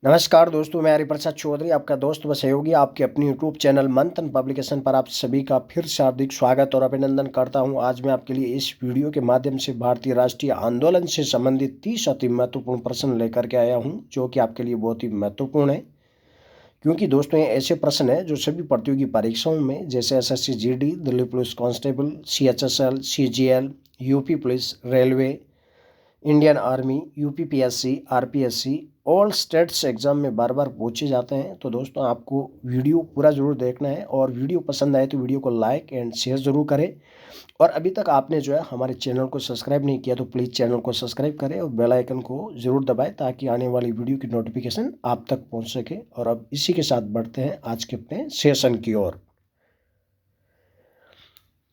नमस्कार दोस्तों, मैं हरिप्रसाद चौधरी, आपका दोस्त व सहयोगी, आपके अपनी यूट्यूब चैनल मंथन पब्लिकेशन पर आप सभी का फिर से हार्दिक स्वागत और अभिनंदन करता हूं। आज मैं आपके लिए इस वीडियो के माध्यम से भारतीय राष्ट्रीय आंदोलन से संबंधित 30 अति महत्वपूर्ण प्रश्न लेकर के आया हूं, जो कि आपके लिए बहुत ही महत्वपूर्ण है। क्योंकि दोस्तों ये ऐसे प्रश्न हैं जो सभी प्रतियोगी परीक्षाओं में, जैसे SSC GD, Delhi police constable, CHSL, CGL, UP police, railway, Indian army, UPPSC, RPSC, all states exam में बार बार पूछे जाते हैं। तो दोस्तों आपको वीडियो पूरा ज़रूर देखना है और वीडियो पसंद आए तो वीडियो को लाइक एंड शेयर ज़रूर करें। और अभी तक आपने जो है हमारे चैनल को सब्सक्राइब नहीं किया तो प्लीज़ चैनल को सब्सक्राइब करें और बेल आइकन को ज़रूर दबाएं, ताकि आने वाली वीडियो की नोटिफिकेशन आप तक पहुंच सके। और अब इसी के साथ बढ़ते हैं आज के अपने सेशन की ओर।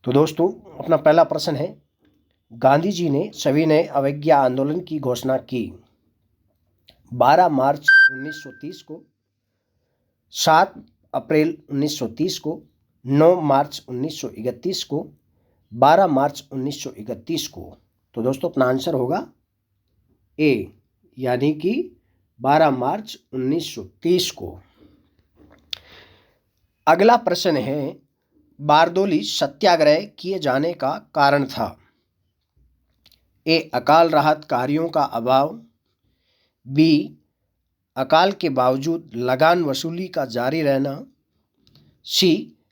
तो दोस्तों अपना पहला प्रश्न है, गांधी जी ने सविनय अवज्ञा आंदोलन की घोषणा की 12 मार्च 1930 को, 7 अप्रैल 1930 को, 9 मार्च 1931 को, 12 मार्च 1931 को। तो दोस्तों अपना आंसर होगा ए, यानी कि 12 मार्च 1930 को। अगला प्रश्न है, बारदोली सत्याग्रह किए जाने का कारण था। ए, अकाल राहत कार्यों का अभाव, बी, अकाल के बावजूद लगान वसूली का जारी रहना, सी,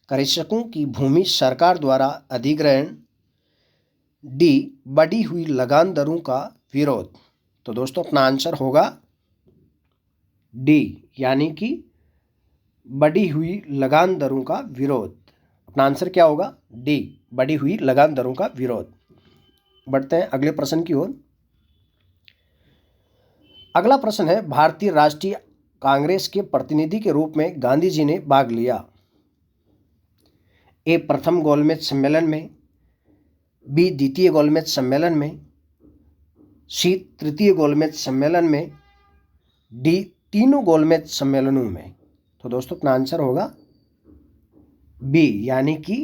कृषकों की भूमि सरकार द्वारा अधिग्रहण, डी, बढ़ी हुई लगान दरों का विरोध। तो दोस्तों अपना आंसर होगा डी, यानी कि बढ़ी हुई लगान दरों का विरोध। अपना आंसर क्या होगा? डी, बढ़ी हुई लगान दरों का विरोध। बढ़ते हैं अगले प्रश्न की ओर। अगला प्रश्न है, भारतीय राष्ट्रीय कांग्रेस के प्रतिनिधि के रूप में गांधी जी ने भाग लिया। ए, प्रथम गोलमेज सम्मेलन में, बी, द्वितीय गोलमेज सम्मेलन में, सी, तृतीय गोलमेज सम्मेलन में, डी, तीनों गोलमेज सम्मेलनों में। तो दोस्तों अपना आंसर होगा बी, यानी कि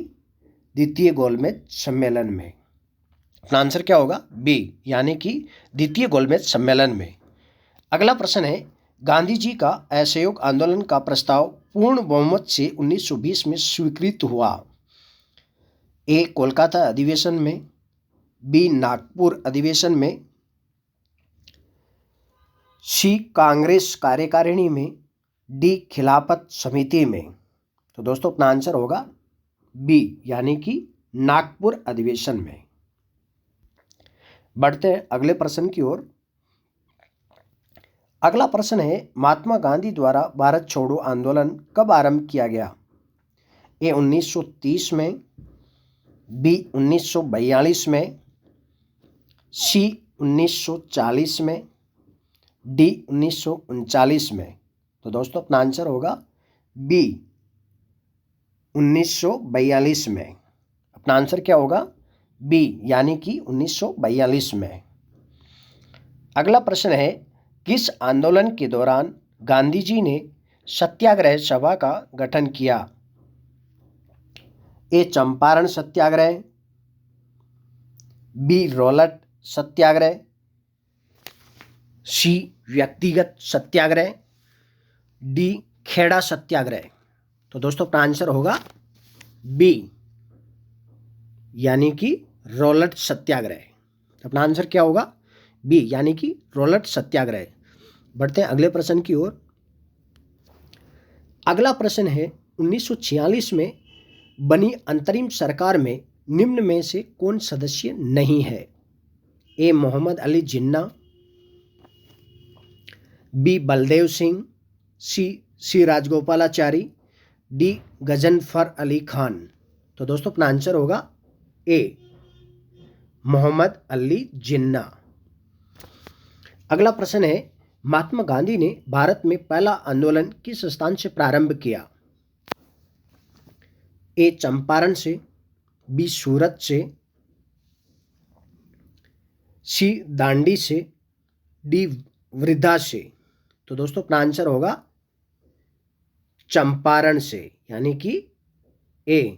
द्वितीय गोलमेज सम्मेलन में। अपना आंसर क्या होगा? बी, यानी कि द्वितीय गोलमेज सम्मेलन में। अगला प्रश्न है, गांधी जी का असहयोग आंदोलन का प्रस्ताव पूर्ण बहुमत से 1920 में स्वीकृत हुआ। ए, कोलकाता अधिवेशन में, बी, नागपुर अधिवेशन में, सी, कांग्रेस कार्यकारिणी में, डी, खिलाफत समिति में। तो दोस्तों अपना आंसर होगा बी, यानी कि नागपुर अधिवेशन में। बढ़ते हैं अगले प्रश्न की ओर। अगला प्रश्न है, महात्मा गांधी द्वारा भारत छोड़ो आंदोलन कब आरंभ किया गया। ए, 1930 में, बी, 1942 में, सी, 1940 में, डी, 1939 में। तो दोस्तों अपना आंसर होगा बी, 1942 में। अपना आंसर क्या होगा? बी, यानी कि 1942 में। अगला प्रश्न है, किस आंदोलन के दौरान गांधी जी ने सत्याग्रह सभा का गठन किया। ए, चंपारण सत्याग्रह, बी, रॉलेट सत्याग्रह, सी, व्यक्तिगत सत्याग्रह, डी, खेड़ा सत्याग्रह। तो दोस्तों अपना आंसर होगा बी, यानी कि रॉलेट सत्याग्रह। अपना आंसर क्या होगा? बी, यानी कि रॉलेट सत्याग्रह। बढ़ते हैं अगले प्रश्न की ओर। अगला प्रश्न है, 1946 में बनी अंतरिम सरकार में निम्न में से कौन सदस्य नहीं है। ए, मोहम्मद अली जिन्ना, बी, बलदेव सिंह, सी, राजगोपालाचारी, डी, गजनफर अली खान। तो दोस्तों अपना आंसर होगा ए, मोहम्मद अली जिन्ना। अगला प्रश्न है, महात्मा गांधी ने भारत में पहला आंदोलन किस स्थान से प्रारंभ किया। ए, चंपारण से, बी, सूरत से, सी, दांडी से, डी, वृद्धा से। तो दोस्तों अपना आंसर होगा चंपारण से, यानी कि ए।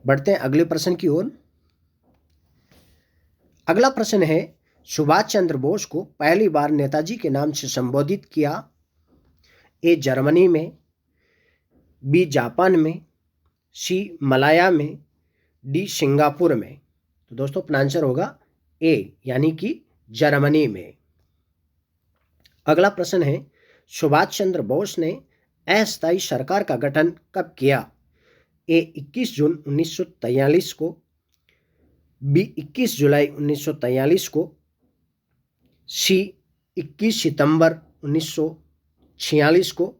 बढ़ते हैं अगले प्रश्न की ओर। अगला प्रश्न है, सुभाष चंद्र बोस को पहली बार नेताजी के नाम से संबोधित किया? ए जर्मनी में, बी जापान में, सी मलाया में, डी सिंगापुर में। तो दोस्तों अपना आंसर होगा ए यानी कि जर्मनी में। अगला प्रश्न है, सुभाष चंद्र बोस ने अस्थायी सरकार का गठन कब किया? ए 21 जून 1943 को, बी 21 जुलाई 1943 को, सी 21 सितंबर 1946 को,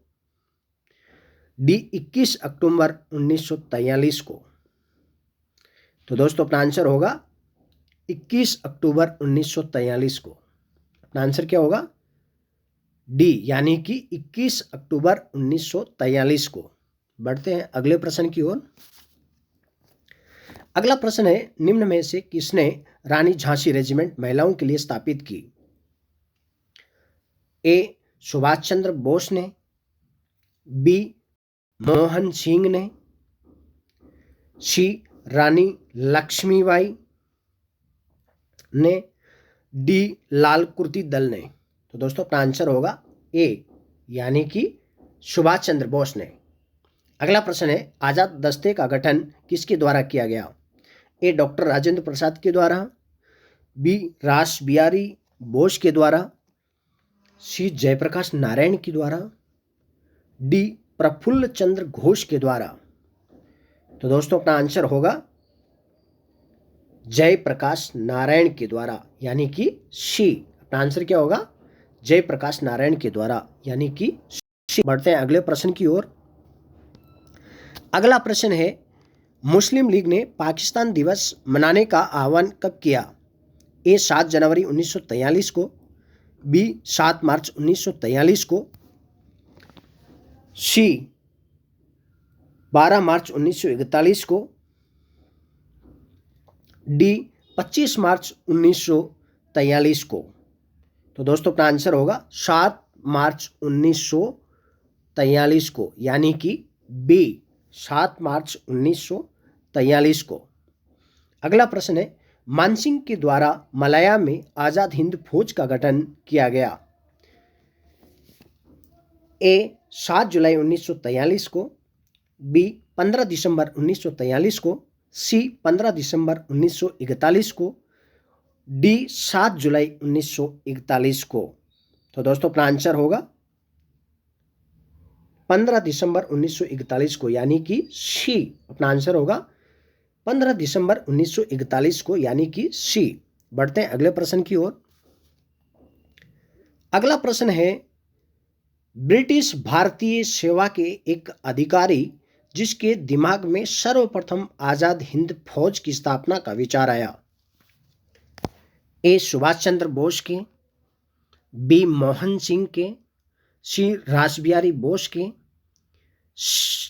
डी 21 अक्टूबर 1943 को। तो दोस्तों अपना आंसर होगा 21 अक्टूबर 1943 को। अपना आंसर क्या होगा? डी यानी कि 21 अक्टूबर 1943 को। बढ़ते हैं अगले प्रश्न की ओर। अगला प्रश्न है, निम्न में से किसने रानी झांसी रेजिमेंट महिलाओं के लिए स्थापित की? ए सुभाष चंद्र बोस ने, बी मोहन सिंह ने, सी रानी लक्ष्मीबाई ने, डी लाल कुर्ती दल ने। तो दोस्तों अपना आंसर होगा ए यानी कि सुभाष चंद्र बोस ने। अगला प्रश्न है, आजाद दस्ते का गठन किसके द्वारा किया गया? ए डॉक्टर राजेंद्र प्रसाद के द्वारा, बी रास बिहारी बोस के द्वारा, सी जयप्रकाश नारायण के द्वारा, डी प्रफुल्ल चंद्र घोष के द्वारा। तो दोस्तों अपना आंसर होगा जयप्रकाश नारायण के द्वारा यानी कि सी। अपना आंसर क्या होगा? जयप्रकाश नारायण के द्वारा यानी कि सी। बढ़ते हैं अगले प्रश्न की ओर। अगला प्रश्न है, मुस्लिम लीग ने पाकिस्तान दिवस मनाने का आह्वान कब किया? ए 7 जनवरी 1943 को, बी 7 मार्च 1943 को, सी 12 मार्च 1941 को, डी 25 मार्च 1943 को। तो दोस्तों अपना आंसर होगा 7 मार्च 1943 को यानी कि बी 7 मार्च 1943 को। अगला प्रश्न है, मानसिंह के द्वारा मलाया में आज़ाद हिंद फौज का गठन किया गया? ए 7 जुलाई 1943 को, बी 15 दिसंबर 1943 को, सी 15 दिसंबर 1941 को, डी 7 जुलाई 1941 को। तो दोस्तों अपना आंसर होगा 15 दिसंबर 1941 को यानी कि सी। अपना आंसर होगा 15 दिसंबर 1941 को यानी कि सी। बढ़ते हैं अगले प्रश्न की ओर। अगला प्रश्न है, ब्रिटिश भारतीय सेवा के एक अधिकारी जिसके दिमाग में सर्वप्रथम आजाद हिंद फौज की स्थापना का विचार आया? ए सुभाष चंद्र बोस के, बी मोहन सिंह के, सी रासबिहारी बोस के,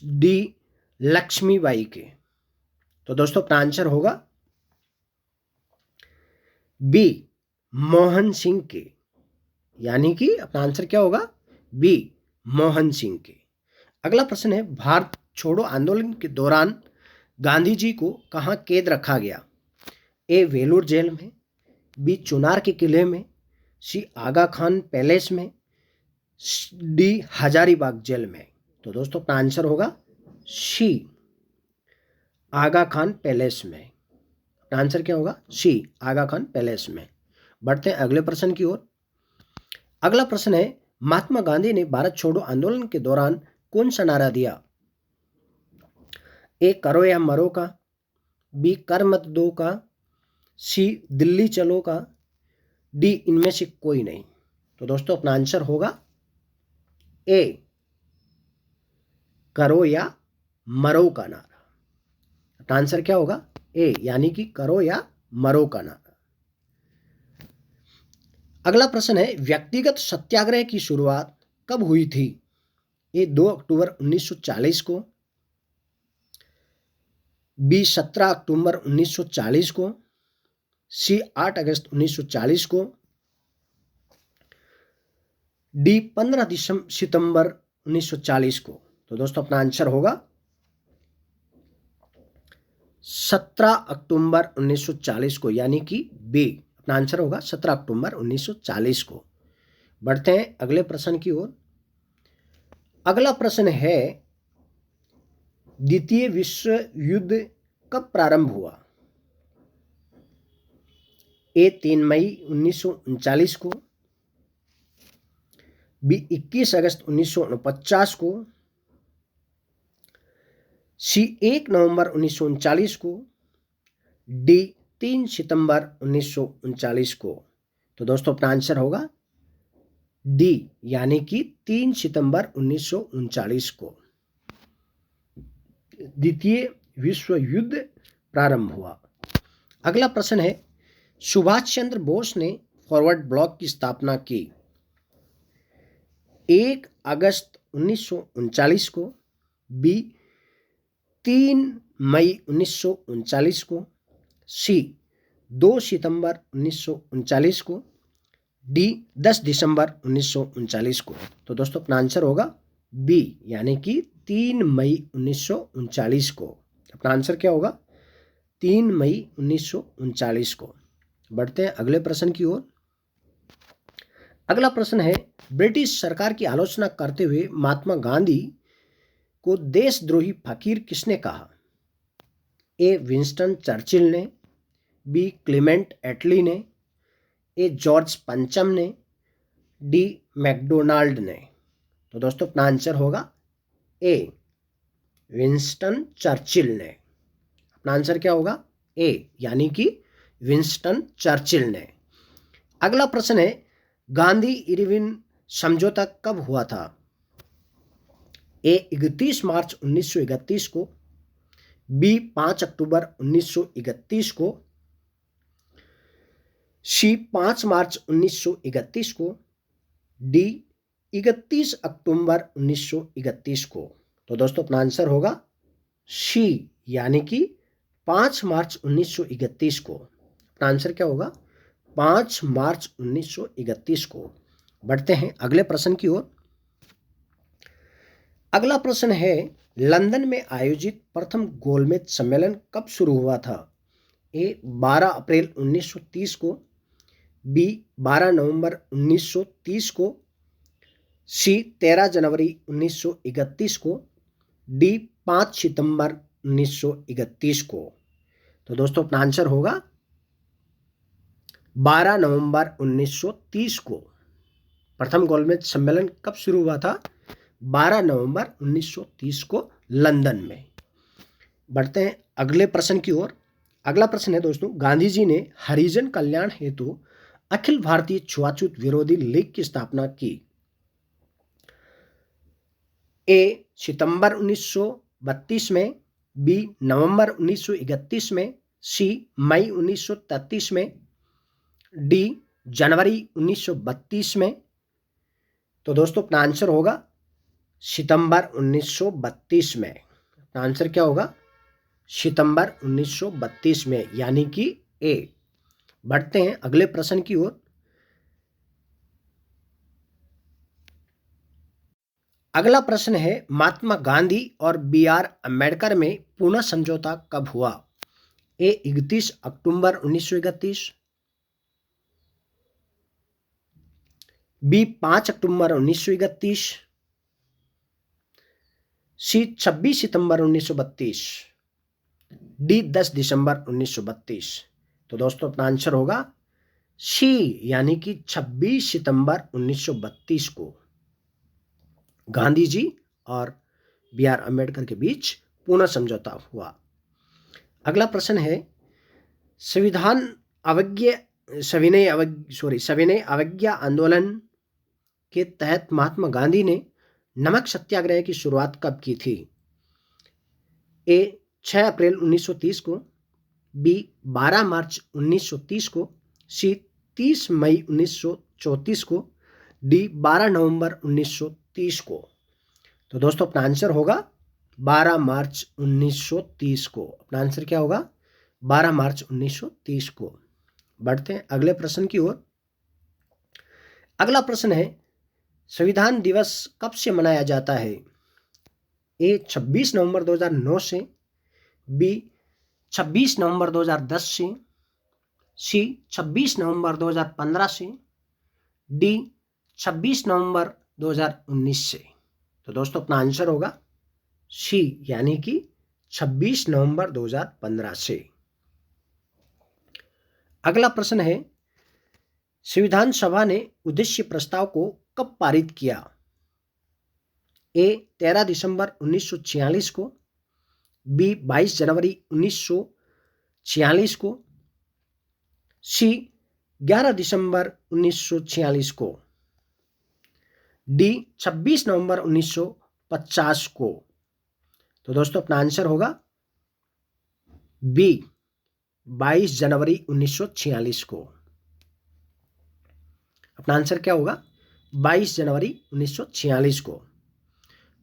डी लक्ष्मीबाई के। तो दोस्तों अपना आंसर होगा बी मोहन सिंह के यानी कि अपना आंसर क्या होगा? बी मोहन सिंह के। अगला प्रश्न है, भारत छोड़ो आंदोलन के दौरान गांधी जी को कहाँ कैद रखा गया? ए वेलूर जेल में, बी चुनार के किले में, सी आगा खान पैलेस में, डी हजारीबाग जेल में। तो दोस्तों अपना आंसर होगा सी आगा खान पैलेस में। अपना आंसर क्या होगा? सी आगा खान पैलेस में। बढ़ते हैं अगले प्रश्न की ओर। अगला प्रश्न है, महात्मा गांधी ने भारत छोड़ो आंदोलन के दौरान कौन सा नारा दिया? ए करो या मरो का, बी कर मत दो का, सी दिल्ली चलो का, डी इनमें से कोई नहीं। तो दोस्तों अपना आंसर होगा ए करो या मरो का नारा। अपना आंसर क्या होगा? ए यानी कि करो या मरो का नारा। अगला प्रश्न है, व्यक्तिगत सत्याग्रह की शुरुआत कब हुई थी? ए 2 अक्टूबर 1940 को, बी 17 अक्टूबर 1940 को, सी 8 अगस्त 1940 को, डी 15 सितंबर 1940 को। तो दोस्तों अपना आंसर होगा 17 अक्टूबर 1940 को यानी कि बी। अपना आंसर होगा 17 अक्टूबर 1940 को। बढ़ते हैं अगले प्रश्न की ओर। अगला प्रश्न है, द्वितीय विश्व युद्ध कब प्रारंभ हुआ? ए 3 मई 1939 को, बी 21 अगस्त 1949 को, सी 1 नवंबर 1939 को, डी 3 सितंबर 1939 को। तो दोस्तों अपना आंसर होगा डी, यानी कि 3 सितंबर 1939 को द्वितीय विश्व युद्ध प्रारंभ हुआ। अगला प्रश्न है, सुभाष चंद्र बोस ने फॉरवर्ड ब्लॉक की स्थापना की? 1 अगस्त 1939 को, बी 3 मई 1939 को, सी 2 सितंबर 1939 को, डी 10 दिसंबर 1939 को। तो दोस्तों अपना आंसर होगा बी, यानी कि 3 मई 1939 को। अपना आंसर क्या होगा? 3 मई 1939 को। बढ़ते हैं अगले प्रश्न की ओर। अगला प्रश्न है, ब्रिटिश सरकार की आलोचना करते हुए महात्मा गांधी को देशद्रोही फकीर किसने कहा? ए विंस्टन चर्चिल ने, बी क्लेमेंट एटली ने, ए जॉर्ज पंचम ने, डी मैकडोनाल्ड ने। तो दोस्तों अपना आंसर होगा ए विंस्टन चर्चिल ने। अपना आंसर क्या होगा? ए, यानी कि विंस्टन चर्चिल ने। अगला प्रश्न है, गांधी इरविन समझौता कब हुआ था? ए 31 मार्च 1931 को, बी 5 अक्टूबर 1931 को, सी 5 मार्च 1931 को, डी 31 अक्टूबर 1931 को। तो दोस्तों अपना आंसर होगा सी, यानी कि 5 मार्च 1931 को। अपना आंसर क्या होगा? 5 मार्च 1931 को। बढ़ते हैं अगले प्रश्न की ओर। अगला प्रश्न है, लंदन में आयोजित प्रथम गोलमेज सम्मेलन कब शुरू हुआ था? ए 12 अप्रैल 1930 को, बी 12 नवंबर 1930 को, सी 13 जनवरी 1931 को, डी 5 सितंबर 1931 को। तो दोस्तों अपना आंसर होगा 12 नवंबर 1930 को। प्रथम गोलमेज सम्मेलन कब शुरू हुआ था? 12 नवंबर 1930 को लंदन में। बढ़ते हैं अगले प्रश्न की ओर। अगला प्रश्न है दोस्तों, गांधी जी ने हरिजन कल्याण हेतु अखिल भारतीय छुआछूत विरोधी लीग की स्थापना की? ए सितंबर 1932 में, बी नवंबर 1931 में, सी मई 1933 में, डी जनवरी 1932 में। तो दोस्तों अपना आंसर होगा सितंबर 1932 में। अपना आंसर क्या होगा? सितंबर 1932 में, यानी कि ए। बढ़ते हैं अगले प्रश्न की ओर। अगला प्रश्न है, महात्मा गांधी और बी आर अम्बेडकर में पुनः समझौता कब हुआ? ए 31 अक्टूबर 1931, बी 5 अक्टूबर 1931, सी 26 सितंबर 1932, डी 10 दिसंबर 1932। तो दोस्तों अपना आंसर होगा सी, यानी कि 26 सितंबर 1932 को गांधी जी और बी आर अम्बेडकर के बीच पुनः समझौता हुआ। अगला प्रश्न है, सविनय अवज्ञा आंदोलन के तहत महात्मा गांधी ने नमक सत्याग्रह की शुरुआत कब की थी? ए 6 अप्रैल 1930 को, बी 12 मार्च 1930 को, सी 30 मई 1934 को, डी 12 नवंबर 1930 को। तो दोस्तों अपना आंसर होगा 12 मार्च 1930 को। अपना आंसर क्या होगा? 12 मार्च 1930 को। बढ़ते हैं अगले प्रश्न की ओर। अगला प्रश्न है, संविधान दिवस कब से मनाया जाता है? ए 26 नवंबर 2009 से, बी 26 नवंबर 2010 से, सी 26 नवंबर 2015 से, डी 26 नवंबर 2019 से। तो दोस्तों अपना आंसर होगा सी यानी कि 26 नवंबर 2015 से। अगला प्रश्न है, संविधान सभा ने उद्देश्य प्रस्ताव को कब पारित किया? ए 13 दिसंबर 1946 को, बी 22 जनवरी 1946 को, सी 11 दिसंबर 1946 को, डी 26 नवंबर 1950 को। तो दोस्तों अपना आंसर होगा बी 22 जनवरी 1946 को। अपना आंसर क्या होगा? 22 जनवरी 1946 को।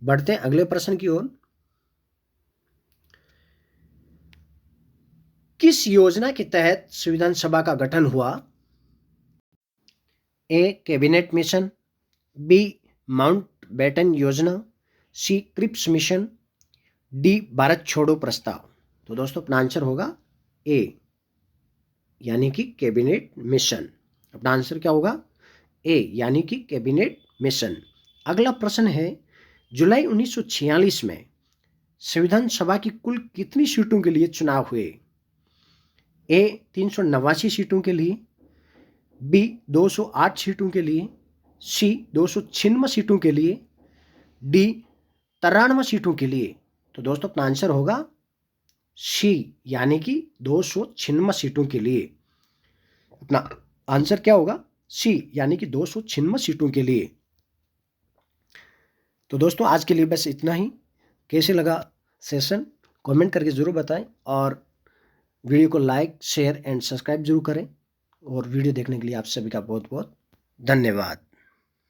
बढ़ते हैं अगले प्रश्न की ओर। किस योजना के तहत संविधान सभा का गठन हुआ? ए कैबिनेट मिशन, बी माउंटबेटन योजना, सी क्रिप्स मिशन, डी भारत छोड़ो प्रस्ताव। तो दोस्तों अपना आंसर होगा ए यानी कि कैबिनेट मिशन। अपना आंसर क्या होगा? ए यानी कि कैबिनेट मिशन। अगला प्रश्न है, जुलाई 1946 में संविधान सभा की कुल कितनी सीटों के लिए चुनाव हुए? ए 389 सीटों के लिए, बी 208 सीटों के लिए, सी 296 सीटों के लिए, डी 93 सीटों के लिए। तो दोस्तों अपना आंसर होगा सी यानी कि 296 सीटों के लिए। अपना आंसर क्या होगा? सी यानी कि 296 सीटों के लिए। तो दोस्तों आज के लिए बस इतना ही। कैसे लगा सेशन कमेंट करके ज़रूर बताएं और वीडियो को लाइक शेयर एंड सब्सक्राइब जरूर करें। और वीडियो देखने के लिए आप सभी का बहुत बहुत धन्यवाद।